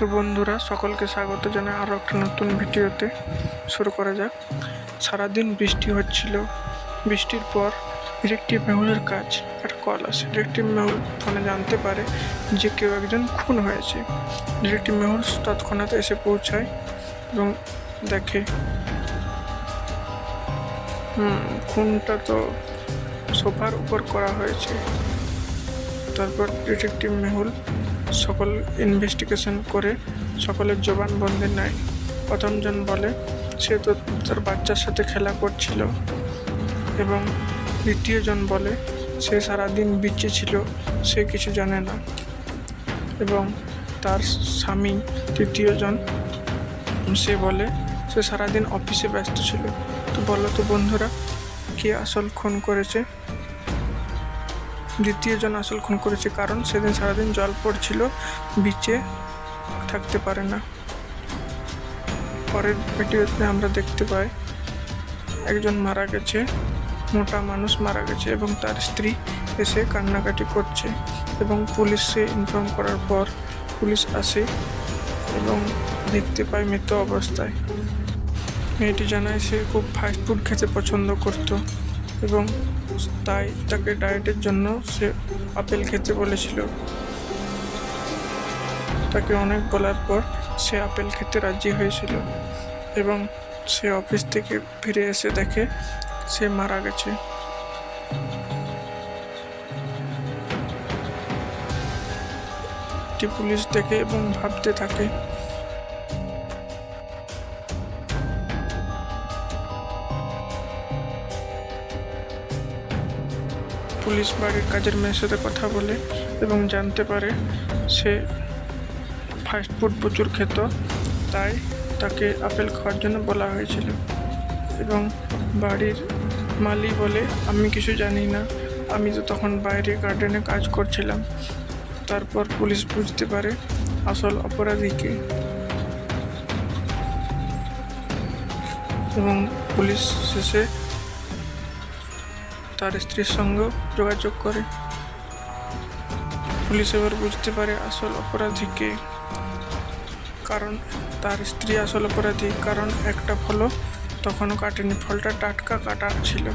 তো বন্ধুরা, সকলকে স্বাগত জানাই আরও একটা নতুন ভিডিওতে। শুরু করা যাক। সারাদিন বৃষ্টি হচ্ছিল। বৃষ্টির পর ডিটেকটিভ মেহুলের কাজ একটা কল আসে। ডিটেকটিভ মেহুল ফোনে জানতে পারে যে কেউ একজন খুন হয়েছে। ডিটেকটিভ মেহুল তৎক্ষণাৎ এসে পৌঁছায় এবং দেখে খুনটা তো সোফার উপর করা হয়েছে। তারপর ডিটেকটিভ মেহুল সকল ইনভেস্টিগেশন করে সকলের জবানবন্দি নেয়। প্রথমজন বলে সে তো তার বাচ্চার সাথে খেলা করছিল, এবং দ্বিতীয়জন বলে সে সারাদিন বিচে ছিল, সে কিছু জানে না, এবং তার স্বামী তৃতীয়জন সে বলে সে সারাদিন অফিসে ব্যস্ত ছিল। তো বলো তো বন্ধুরা, কে আসল খুন করেছে? দ্বিতীয়জন আসল খুন করেছে, কারণ সেদিন সারাদিন জল পড়ছিল, বিচে থাকতে পারে না। পরের ভিডিওতে আমরা দেখতে পাই একজন মারা গেছে, মোটা মানুষ মারা গেছে, এবং তার স্ত্রী এসে কান্নাকাটি করছে, এবং পুলিশে ইনফর্ম করার পর পুলিশ আসে এবং দেখতে পায় মৃত অবস্থায়। মেয়েটি জানায় সে খুব ফাস্টফুড খেতে পছন্দ করত, এবং তাই তাকে ডায়েটের জন্য সে আপেল খেতে বলেছিল। তাকে অনেক বলার পর সে আপেল খেতে রাজি হয়েছিল, এবং সে অফিস থেকে ফিরে এসে দেখে সে মারা গেছে। পুলিশ দেখে এবং ভাবতে থাকে। পুলিশ বাড়ির কাজের মেয়ের সাথে কথা বলে এবং জানতে পারে সে ফাস্টফুড প্রচুর খেত, তাই তাকে আপেল খাওয়ার জন্য বলা হয়েছিল। এবং বাড়ির মালি বলে আমি কিছু জানি না, আমি তো তখন বাইরে গার্ডেনে কাজ করছিলাম। তারপর পুলিশ বুঝতে পারে আসল অপরাধীকে, এবং পুলিশ শেষে তার স্ত্রীর সঙ্গে যোগাযোগ করে। পুলিশ এবার বুঝতে পারে আসল অপরাধীকে, কারণ তার স্ত্রী আসল অপরাধী, কারণ একটা ফলও তখনও কাটেনি, ফলটা টাটকা কাটা ছিল।